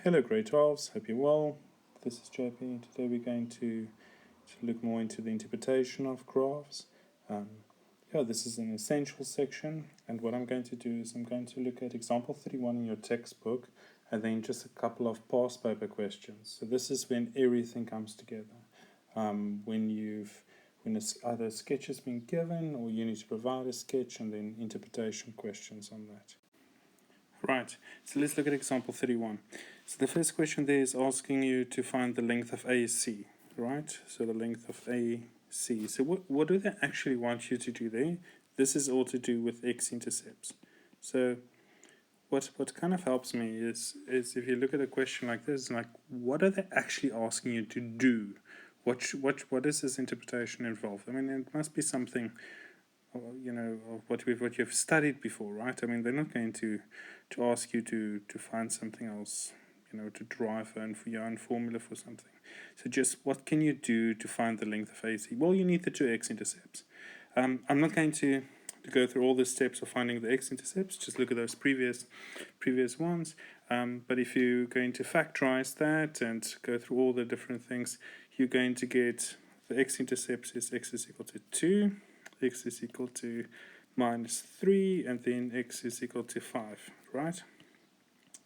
Hello grade 12s, hope you're well. This is JP. Today we're going to look more into the interpretation of graphs. This is an essential section, and what I'm going to do is I'm going to look at example 31 in your textbook and then just a couple of past paper questions. So this is when everything comes together. When either a sketch has been given or you need to provide a sketch and then interpretation questions on that. Right, so let's look at example 31. So the first question there is asking you to find the length of AC, right? So the length of AC. So what do they actually want you to do there? This is all to do with x-intercepts. So what kind of helps me is if you look at a question like this, like what are they actually asking you to do? What does this interpretation involve? I mean, it must be something, you know, of what you've studied before, right? I mean, they're not going to ask you to find something else, you know, to derive your own formula for something. So just what can you do to find the length of AC? Well, you need the two x-intercepts. I'm not going to go through all the steps of finding the x-intercepts. Just look at those previous ones. But if you're going to factorize that and go through all the different things, you're going to get the x-intercepts is x is equal to 2, x is equal to minus 3, and then x is equal to 5, right?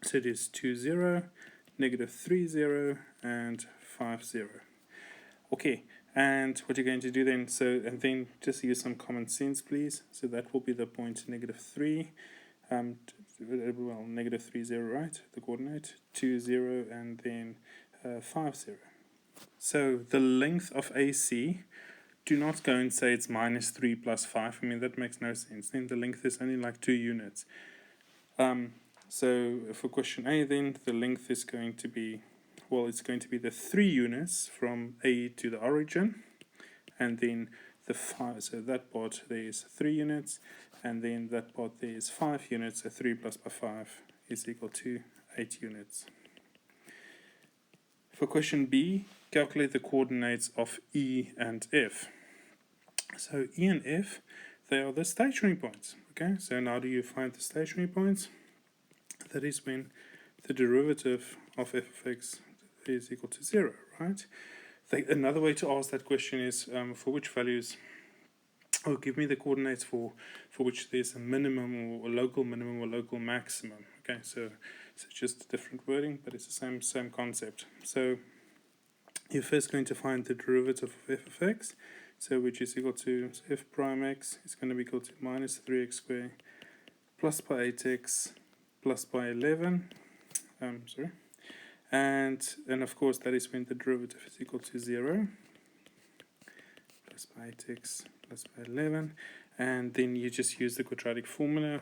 So it is 2, 0, negative 3, 0, and 5, 0. Okay, and what you're going to do then, and then just use some common sense, please. So that will be the point negative 3, negative 3, 0, right? The coordinate, 2, 0, and then 5, 0. So the length of AC, do not go and say it's minus 3 plus 5. I mean, that makes no sense. Then the length is only like 2 units. So for question A, then the length is going to be, well, it's going to be the 3 units from A to the origin, and then the 5. So that part there is 3 units, and then that part there is 5 units. So 3 plus 5 is equal to 8 units. For question B, calculate the coordinates of E and F. So E and F, they are the stationary points. Okay, so now do you find the stationary points? That is when the derivative of f of x is equal to 0, right? Another way to ask that question is for which values, or give me the coordinates for which there's a minimum or a local minimum or local maximum. Okay, so it's just different wording, but it's the same concept. So you're first going to find the derivative of f of x, so which is equal to f prime x is going to be equal to minus 3x squared plus by 8x plus by 11, and of course that is when the derivative is equal to 0, plus by 8x plus by 11, and then you just use the quadratic formula,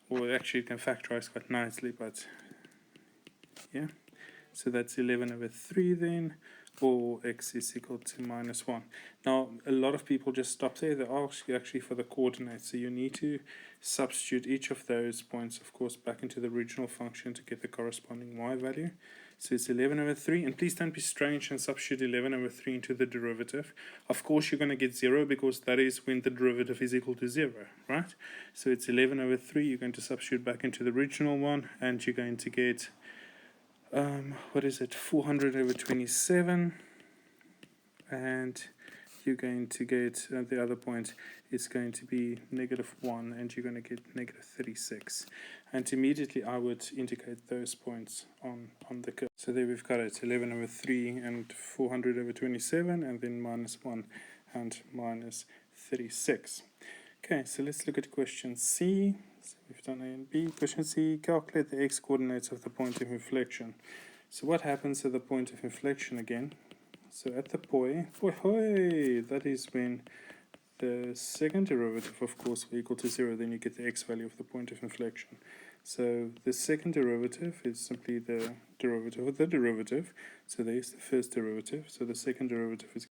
or actually you can factorize quite nicely, but yeah, so that's 11 over 3 then, or x is equal to minus 1. Now, a lot of people just stop there. They ask you actually for the coordinates. So you need to substitute each of those points, of course, back into the original function to get the corresponding y value. So it's 11 over 3. And please don't be strange and substitute 11 over 3 into the derivative. Of course, you're going to get 0 because that is when the derivative is equal to 0, right? So it's 11 over 3. You're going to substitute back into the original one, and you're going to get 400 over 27, and you're going to get the other point is going to be negative 1, and you're going to get negative 36. And immediately I would indicate those points on the curve. So there we've got it, 11 over 3 and 400 over 27, and then minus 1 and minus 36. Okay, so let's look at question C. So we've done A and B. Question C, calculate the x-coordinates of the point of inflection. So what happens at the point of inflection again? So at the point, that is when the second derivative, of course, will equal to 0, then you get the x value of the point of inflection. So the second derivative is simply the derivative of the derivative. So there's the first derivative. So the second derivative is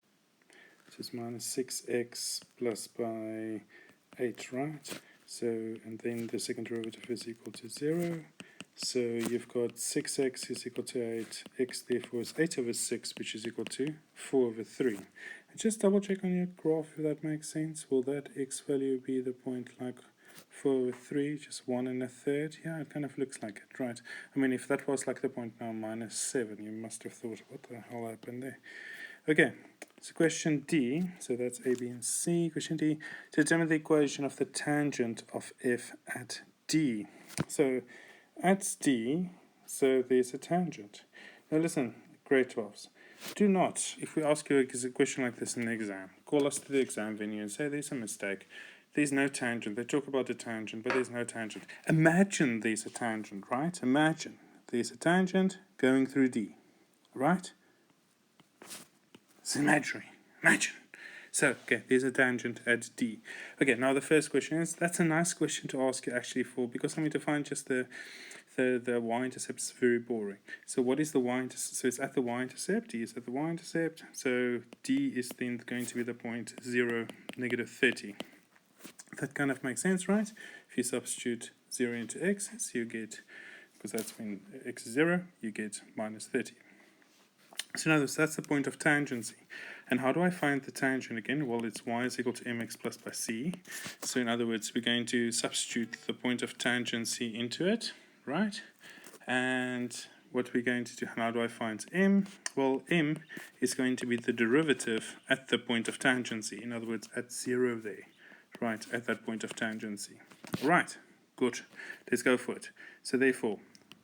just minus 6x plus by 8, right? So, and then the second derivative is equal to 0. So you've got 6x is equal to 8. X therefore is 8 over 6, which is equal to 4 over 3. Just double check on your graph if that makes sense. Will that x value be the point like 4/3, just 1 1/3? Yeah, it kind of looks like it, right? I mean, if that was like the point now -7, you must have thought, what the hell happened there? Okay, so question D, so that's A, B, and C. Question D, determine the equation of the tangent of f at D. So at D, so there's a tangent. Now listen, grade 12s. Do not, if we ask you a question like this in the exam, call us to the exam venue and say there's a mistake. There's no tangent. They talk about a tangent, but there's no tangent. Imagine there's a tangent, right? Imagine there's a tangent going through D, right? It's imaginary. Imagine. So, okay, there's a tangent at D. Okay, now the first question is, that's a nice question to ask you actually for, because I mean to find just the y-intercept is very boring. So what is the y-intercept? So it's at the y-intercept, D is at the y-intercept, so D is then going to be the point 0, -30. That kind of makes sense, right? If you substitute 0 into x, so you get, because that's when x is 0, you get -30. So now that's the point of tangency. And how do I find the tangent again? Well, it's y is equal to mx plus by c. So in other words, we're going to substitute the point of tangency into it, right? And what we're going to do, how do I find m? Well, m is going to be the derivative at the point of tangency. In other words, at 0 there, right, at that point of tangency. All right, good. Let's go for it. So therefore,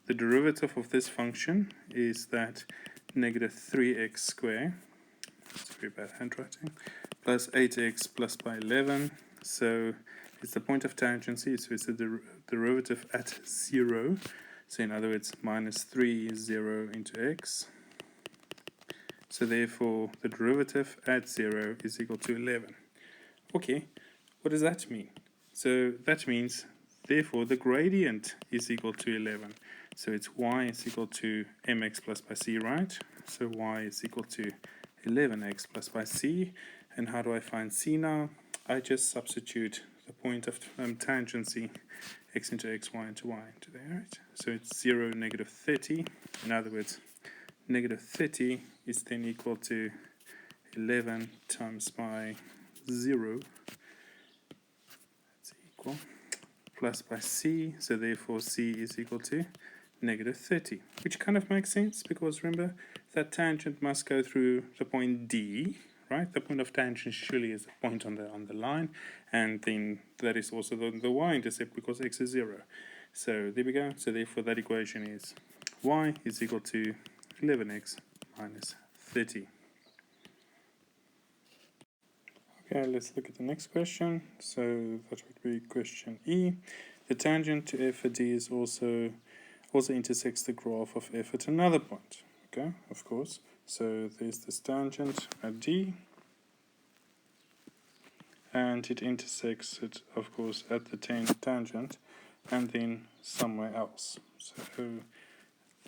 the derivative of this function is that -3x squared, that's very bad handwriting, plus 8x plus by 11. So it's the point of tangency, so it's the derivative at 0. So in other words, -3 is 0 into x. So therefore, the derivative at 0 is equal to 11. Okay, what does that mean? So that means, therefore, the gradient is equal to 11. So it's y is equal to mx plus by c, right? So y is equal to 11x plus by c. And how do I find c now? I just substitute the point of tangency, x into x, y into y into there, right? So it's 0, -30. In other words, -30 is then equal to 11 times by 0. That's equal. Plus by c, so therefore c is equal to -30, which kind of makes sense because remember that tangent must go through the point D, right? The point of tangent surely is the point on the line, and then that is also the y-intercept because x is 0. So there we go. So therefore that equation is y is equal to 11x minus 30. Okay, let's look at the next question. So that would be question E. The tangent to f at D is also intersects the graph of f at another point. Okay, of course. So there's this tangent at D, and it intersects it, of course, at the tangent, and then somewhere else. So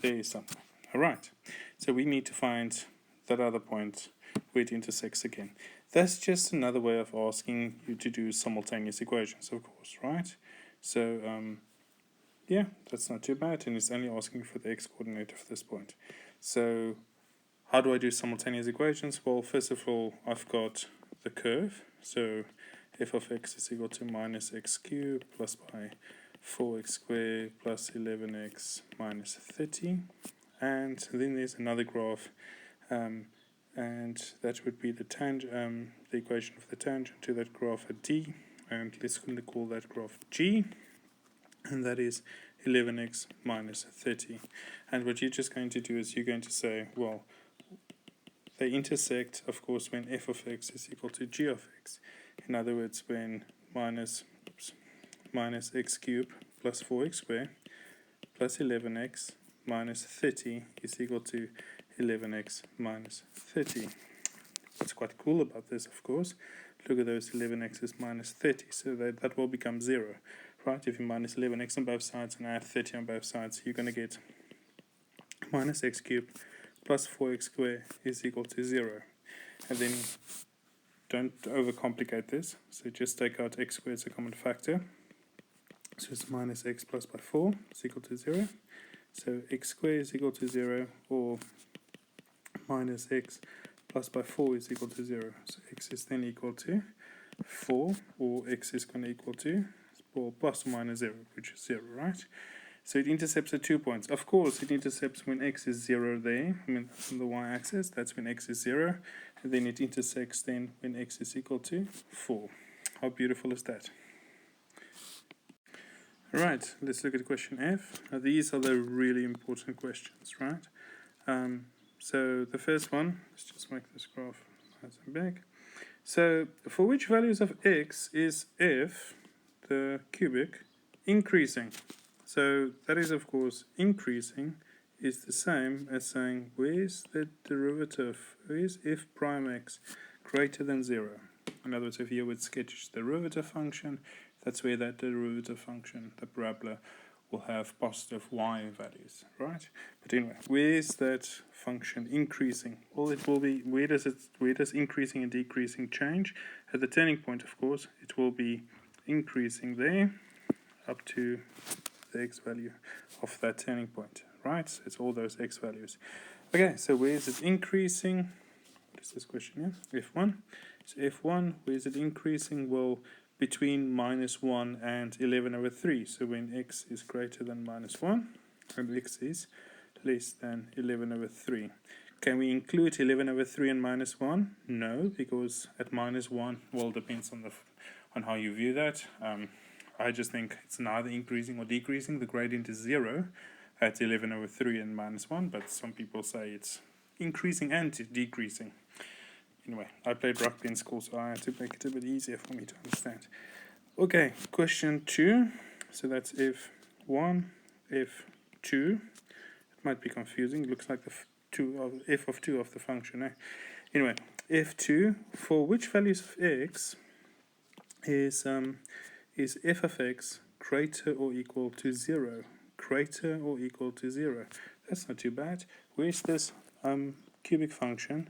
there is something. All right. So we need to find that other point where it intersects again. That's just another way of asking you to do simultaneous equations, of course, right? So yeah, that's not too bad, and it's only asking for the x-coordinate of this point. So how do I do simultaneous equations? Well, first of all, I've got the curve. So f of x is equal to minus x cubed plus by 4x squared plus 11x minus 30. And then there's another graph, and that would be the equation of the tangent to that graph at D. And let's call that graph G. And that is 11x minus 30. And what you're just going to do is you're going to say, well, they intersect, of course, when f of x is equal to g of x. In other words, when minus x cubed plus 4x squared plus 11x minus 30 is equal to 11x minus 30. What's quite cool about this, of course, look at those 11x's minus 30, so that will become 0. Right, if you minus 11x on both sides and add 30 on both sides, you're going to get minus x cubed plus 4x squared is equal to 0. And then don't overcomplicate this, so just take out x squared as a common factor. So it's minus x plus by 4 is equal to 0. So x squared is equal to 0, or minus x plus by 4 is equal to 0. So x is then equal to 4, or x is going to equal to, well, plus or minus 0, which is 0, right? So it intercepts at 2 points. Of course, it intercepts when x is 0 there, I mean, on the y-axis, that's when x is 0, and then it intersects then when x is equal to 4. How beautiful is that? Alright, let's look at question F. Now, these are the really important questions, right? So the first one, let's just make this graph nice and big. So for which values of x is f, the cubic, increasing? So that is, of course, increasing is the same as saying where's the derivative, where's f prime x greater than 0? In other words, if you would sketch the derivative function, that's where that derivative function, the parabola, will have positive y values, right? But anyway, where is that function increasing? Well, it will be, where does increasing and decreasing change? At the turning point, of course, it will be increasing there up to the x value of that turning point, right? So it's all those x values. Okay, so where is it increasing? What is this question here? F1. So F1, where is it increasing? Well, between minus 1 and 11 over 3. So when x is greater than minus 1, and x is less than 11 over 3. Can we include 11 over 3 and minus 1? No, because at minus 1, well, depends on how you view that. I just think it's neither increasing or decreasing. The gradient is 0 at 11 over 3 and minus 1, but some people say it's increasing and decreasing. Anyway, I played rugby in school, so I had to make it a bit easier for me to understand. Okay, question 2. So that's F1, F2. It might be confusing. It looks like the f of 2 of the function. Anyway, F2, for which values of x is f of x greater or equal to 0? Greater or equal to 0. That's not too bad. Where's this cubic function?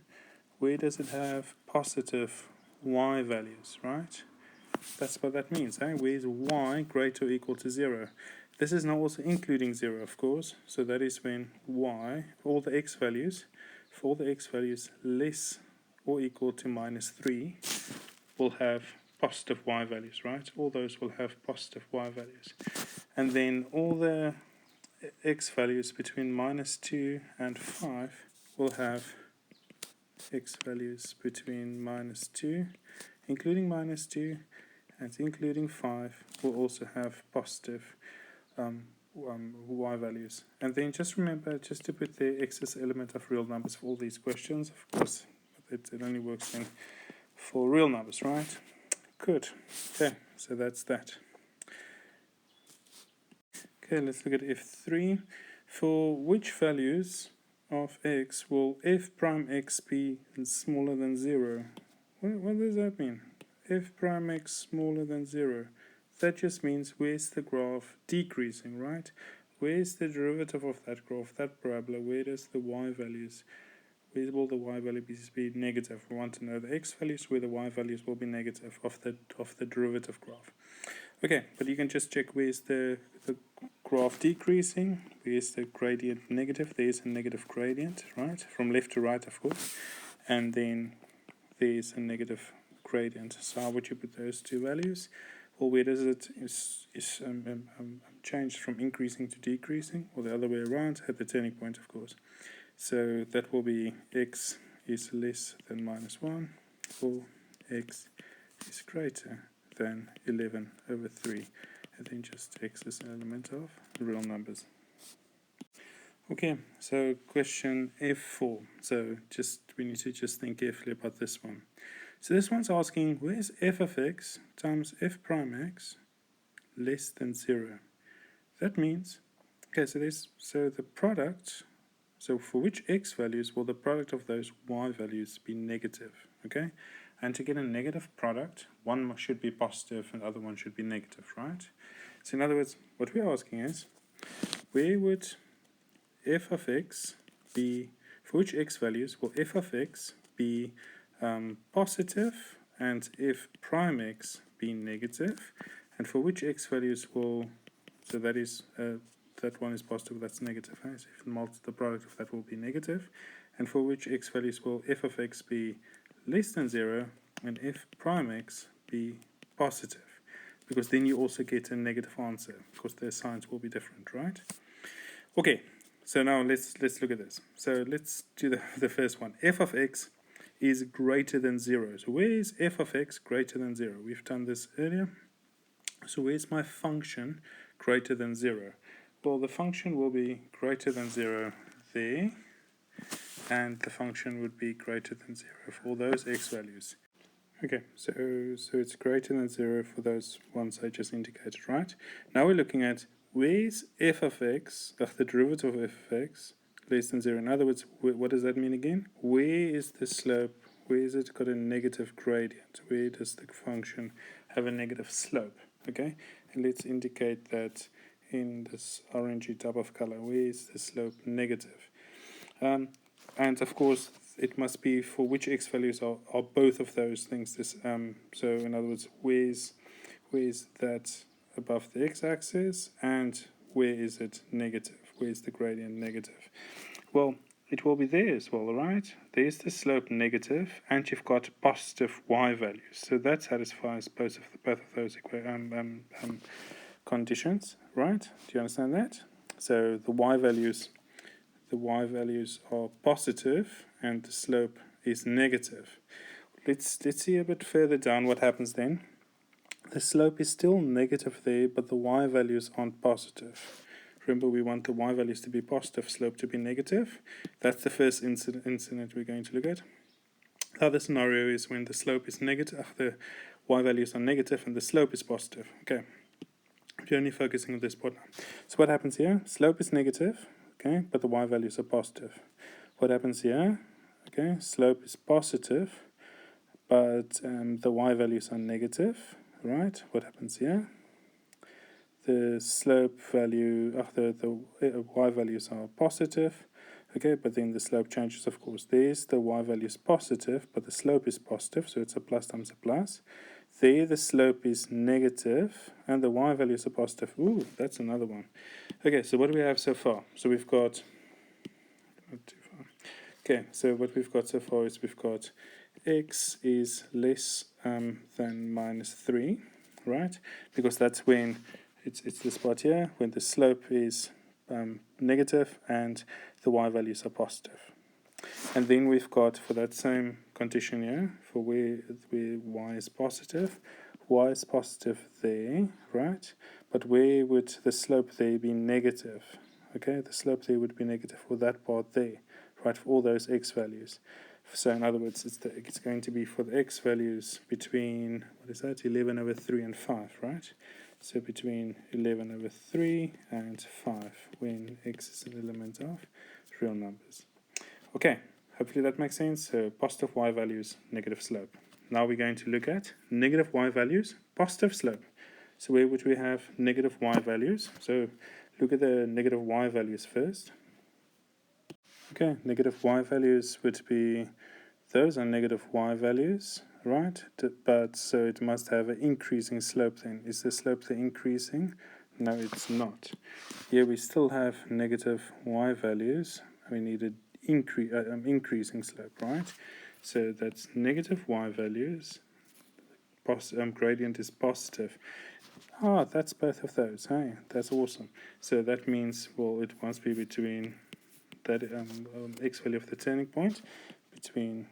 Where does it have positive y values, right? That's what that means, eh? Where's y greater or equal to 0? This is now also including 0, of course. So that is when y, all the x values, for all the x values less or equal to minus 3, will have positive y values, right? All those will have positive y values. And then all the x values between minus 2 and 5 will have x values between minus 2, including minus 2, and including 5, will also have positive y values. And then just remember, just to put the x as element of real numbers for all these questions. Of course, it only works then for real numbers, right? Good. Okay, so that's that. Okay, let's look at F3. For which values of x will f prime x be smaller than 0? What does that mean? F prime x smaller than 0. That just means where's the graph decreasing, right? Where's the derivative of that graph, that parabola? Where does the y values, where will the y values be negative? We want to know the x values, where the y values will be negative of the derivative graph. Okay, but you can just check where's the graph decreasing, where's the gradient negative, there's a negative gradient, right, from left to right, of course, and then there's a negative gradient. So how would you put those two values? Well, where does it change from increasing to decreasing, or the other way around, at the turning point, of course. So that will be x is less than minus 1, or x is greater than 11 over 3, and then just x is an element of real numbers. Okay, so question F4. So we need to just think carefully about this one. So this one's asking, where's f of x times f prime x less than 0? That means, okay, so the product, so for which x values will the product of those y values be negative, okay? And to get a negative product, one should be positive and the other one should be negative, right? So in other words, what we're asking is, where would f of x be, for which x values will f of x be positive and f prime x be negative, and for which x values will, so that is, that one is positive, that's negative, right? So if the product of that will be negative, and for which x values will f of x be less than 0 and f prime x be positive, because then you also get a negative answer because their signs will be different, right? Okay, so now let's look at this. So let's do the first one. F of x is greater than 0. So where is f of x greater than 0? We've done this earlier. So where's my function greater than 0? Well, the function will be greater than 0 there, and the function would be greater than 0 for all those x values. Okay, so it's greater than 0 for those ones I just indicated, right? Now we're looking at where's f of x, the derivative of f of x, less than 0. In other words, what does that mean again? Where is the slope? Where is it got a negative gradient? Where does the function have a negative slope? Okay, and let's indicate that in this orangey type of color. Where is the slope negative? And of course, it must be for which x values are both of those things. So in other words, where's that above the x-axis, and where is it negative? Where's the gradient negative? Well, it will be there as well, right? There's the slope negative, and you've got positive y values. So that satisfies both of those conditions, right? Do you understand that? So the y values are positive, and the slope is negative. Let's see a bit further down what happens then. The slope is still negative there, but the y values aren't positive. Remember, we want the y values to be positive, slope to be negative. That's the first incident we're going to look at. The other scenario is when the slope is negative, the y values are negative and the slope is positive. Okay, we're only focusing on this part now. So what happens here? Slope is negative, okay, but the y values are positive. What happens here? Okay, slope is positive, but the y values are negative, right? What happens here? The slope value, the y values are positive, okay, but then the slope changes, of course. There's the y value is positive, but the slope is positive, so it's a plus times a plus. There the slope is negative, and the y values are positive. Ooh, that's another one. Okay, so what do we have so far? So we've got, not too far. Okay, so what we've got so far is we've got x is less than minus 3, right? Because that's when it's this part here, when the slope is negative and the y values are positive. And then we've got, for that same condition here, for where y is positive there, right? But where would the slope there be negative? Okay, the slope there would be negative for that part there, right, for all those x values. So in other words, it's going to be for the x values between, what is that, 11 over 3 and 5, right? So between 11 over 3 and 5, when x is an element of real numbers. Okay, hopefully that makes sense. So positive y values, negative slope. Now we're going to look at negative y values, positive slope. So where would we have negative y values? So look at the negative y values first. Okay, negative y values would be, those are negative y values, right? But so it must have an increasing slope then. Is the slope there increasing? No, it's not. Here we still have negative y values. We need an increasing slope, right? So that's negative y values. Gradient is positive. Ah, that's both of those. Hey, that's awesome. So that means, well, it must be between that x value of the turning point, between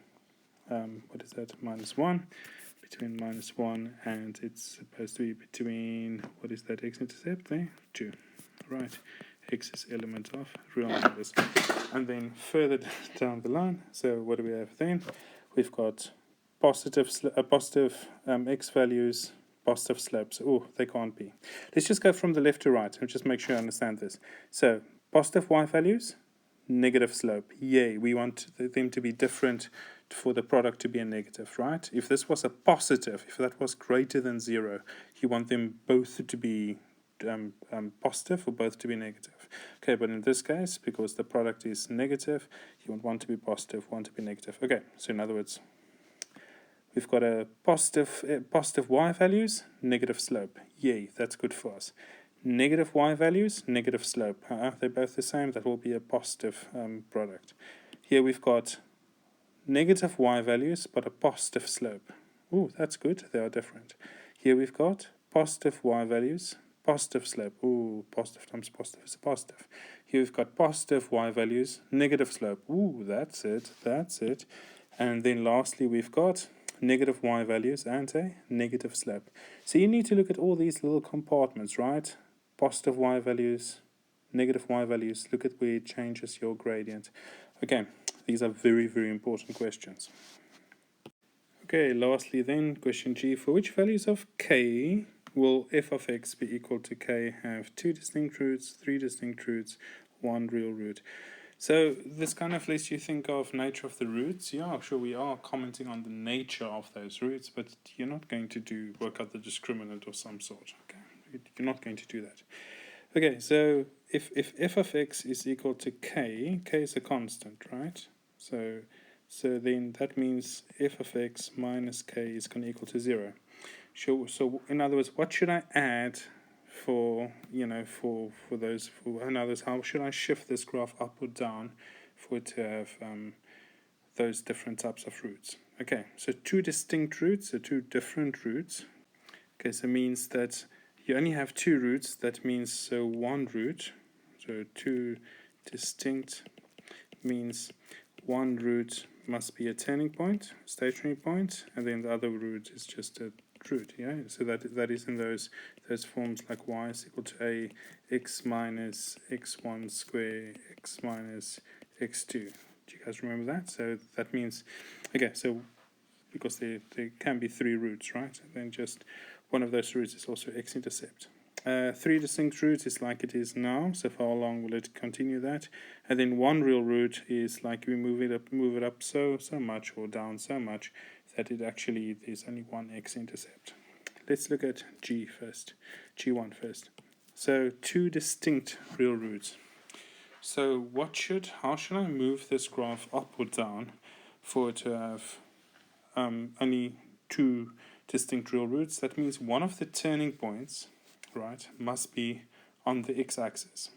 what is that, minus 1, between minus 1 and it's supposed to be between, what is that, x-intercept there? 2, right? X is element of real numbers. And then further down the line, so what do we have then? We've got positive x values, positive slopes. Oh, they can't be. Let's just go from the left to right and just make sure I understand this. So positive y values, negative slope. Yay, we want them to be different for the product to be a negative, right? If this was a positive, if that was greater than 0, you want them both to be positive or both to be negative. Okay, but in this case, because the product is negative, you want one to be positive, one to be negative. Okay, so in other words, we've got a positive y values, negative slope. Yay, that's good for us. Negative y values, negative slope. They're both the same. That will be a positive product. here we've got negative y values, but a positive slope. Ooh, that's good. They are different. Here we've got positive y values, positive slope. Ooh, positive times positive is a positive. Here we've got positive y values, negative slope. Ooh, that's it. That's it. And then lastly, we've got negative y values and a negative slope. So you need to look at all these little compartments, right? Positive y values, negative y values. Look at where it changes your gradient. Okay, these are very, very important questions. Okay, lastly then, question G. For which values of k will f of x be equal to k have 2 distinct roots, 3 distinct roots, 1 real root? So this kind of lets you think of nature of the roots. Yeah, sure, we are commenting on the nature of those roots, but you're not going to work out the discriminant of some sort. Okay, you're not going to do that. Okay, so if f of x is equal to k is a constant, right? So then that means f of x minus k is going to equal to 0. So in other words, what should I add for, in other words, how should I shift this graph up or down for it to have those different types of roots? Okay, so 2 distinct roots, so 2 different roots. Okay, so it means that you only have 2 roots. That means so 1 root. So 2 distinct means 1 root must be a turning point, stationary point, and then the other root is just a root. Yeah, so that is in those forms like y is equal to a x minus x1 square x minus x2. Do you guys remember that? So that means, okay, so because there can be 3 roots, right? And then just one of those roots is also x-intercept. 3 distinct roots is like it is now, so for how long will it continue that? And then 1 real root is like we move it up so much or down so much that it actually there's only 1 x-intercept. Let's look at G1 first. So 2 distinct real roots. So how should I move this graph up or down for it to have only 2 distinct real roots? That means one of the turning points, right, must be on the x-axis.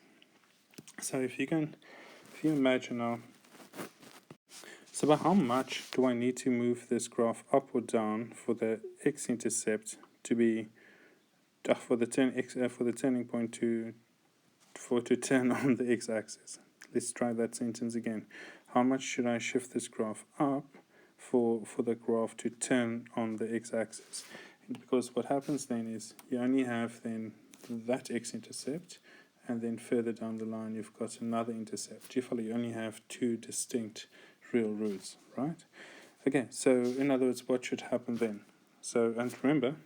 So if you imagine now, so by how much do I need to move this graph up or down for the x-intercept to be for the turning point to turn on the x-axis? Let's try that sentence again. How much should I shift this graph up for the graph to turn on the x-axis? Because what happens then is you only have then that x-intercept, and then further down the line you've got another intercept. You follow? You only have 2 distinct real roots, right? Okay, so in other words, what should happen then? So, and remember,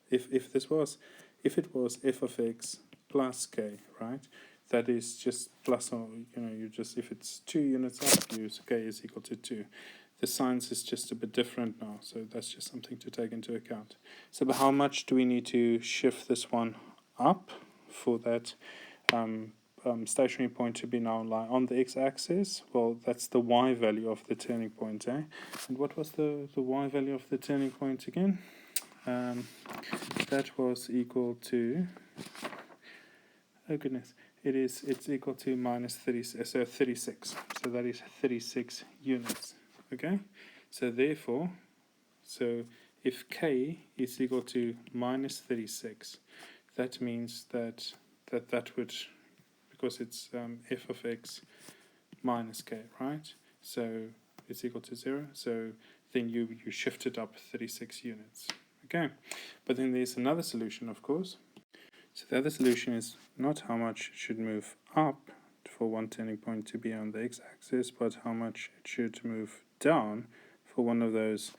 if it was f of x plus k, right? That is just plus, or you just, if it's 2 units up, use k is equal to 2. The signs is just a bit different now, so that's just something to take into account. So but how much do we need to shift this one up for that stationary point to be now lie on the x-axis? Well, that's the y value of the turning point, eh? And what was the y value of the turning point again? That was equal to, oh goodness, it's equal to minus 30, so 36. So that is 36 units. Okay, so therefore, if k is equal to minus 36, that means that would, because it's f of x minus k, right? So it's equal to 0. So then you shift it up 36 units. Okay, but then there's another solution, of course. So the other solution is not how much it should move up for one turning point to be on the x-axis, but how much it should move down for one of those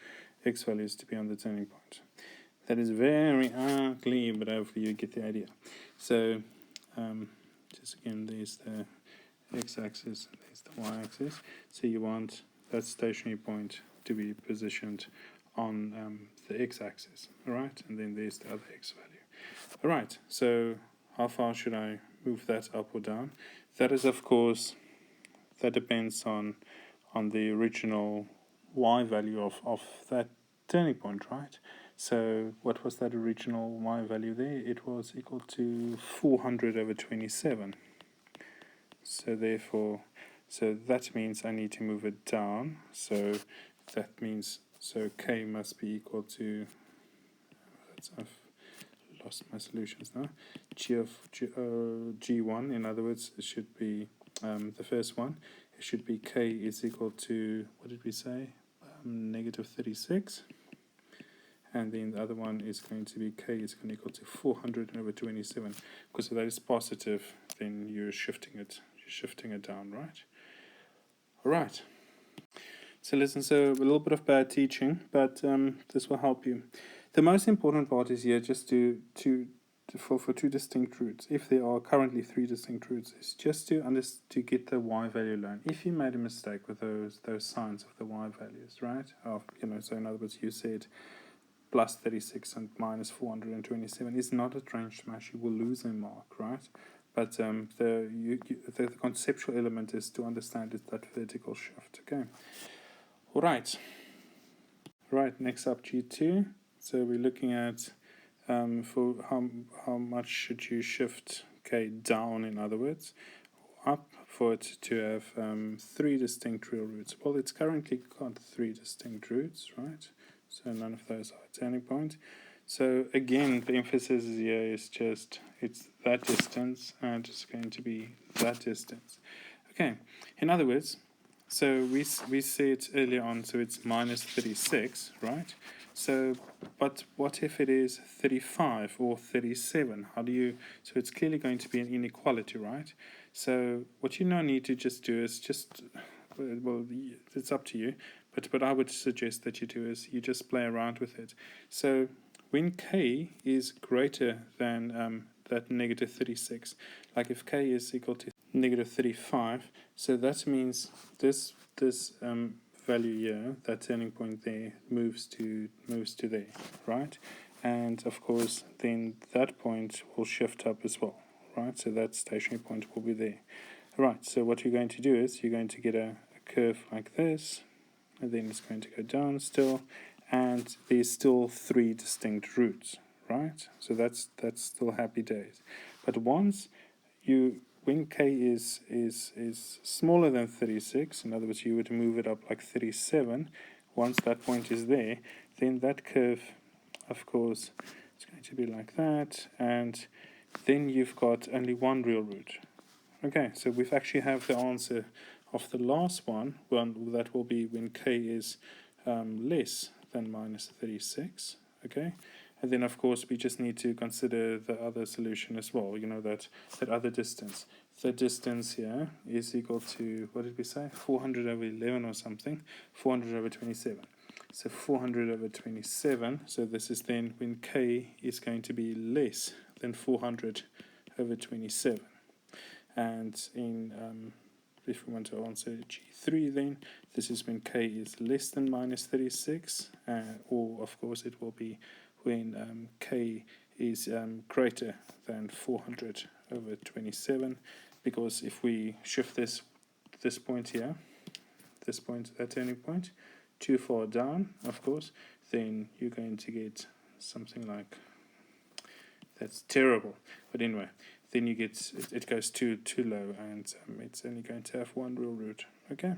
x values to be on the turning point. That is very ugly, but hopefully you get the idea. So just again, there's the x-axis, there's the y-axis. So you want that stationary point to be positioned on the x-axis, all right? And then there's the other x value. All right, so how far should I move that up or down? That is, of course, that depends on the original y value of that turning point, right? So what was that original y value there? It was equal to 400 over 27. So therefore, So that means I need to move it down. So that means, so k must be equal to, I've lost my solutions now, G1, in other words, it should be the first one, it should be k is equal to, what did we say, negative 36. And then the other one is going to be k is going to equal to 400 over 27. Because if that is positive, then you're shifting it down, right? All right. So listen, so a little bit of bad teaching, but this will help you. The most important part is here just for two distinct roots. If there are currently three distinct roots, is just to get the y value learned. If you made a mistake with those signs of the y values, right? So in other words, you said plus 36 and minus 427 is not a range smash. You will lose a mark, right? But the conceptual element is to understand is that vertical shift. Okay. All right. Right. Next up, G2. So we're looking at for how much should you shift k down, in other words, up for it to have three distinct real roots. Well, it's currently got three distinct roots, right? So none of those are a turning point. So again, the emphasis here is just it's that distance and it's going to be that distance. Okay, in other words, so we said earlier on, so it's minus 36, right? So, but what if it is 35 or 37? How do you, so it's clearly going to be an inequality, right? So what you now need to just do is just, well, it's up to you, but what I would suggest that you do is you just play around with it. So when k is greater than that negative 36, like if k is equal to negative 35, so that means this value here, that turning point there, moves to there, right? And of course, then that point will shift up as well, right? So that stationary point will be there. Right, so what you're going to do is you're going to get a curve like this, and then it's going to go down still, and there's still three distinct roots, right? So that's still happy days. But once when k is smaller than 36, in other words, you would move it up like 37, once that point is there, then that curve, of course, it's going to be like that, and then you've got only one real root. Okay, so we've actually have the answer of the last one that will be when k is less than minus 36, okay? And then, of course, we just need to consider the other solution as well, that other distance. The distance here is equal to, what did we say, 400 over 11 or something, 400 over 27. So 400 over 27, so this is then when k is going to be less than 400 over 27. And if we want to answer G3, then this is when k is less than minus 36, or of course it will be when k is greater than 400 over 27, because if we shift this point here, that turning point, too far down, of course, then you're going to get something like, that's terrible. But anyway, then you get, it goes too low, and it's only going to have one real root, okay?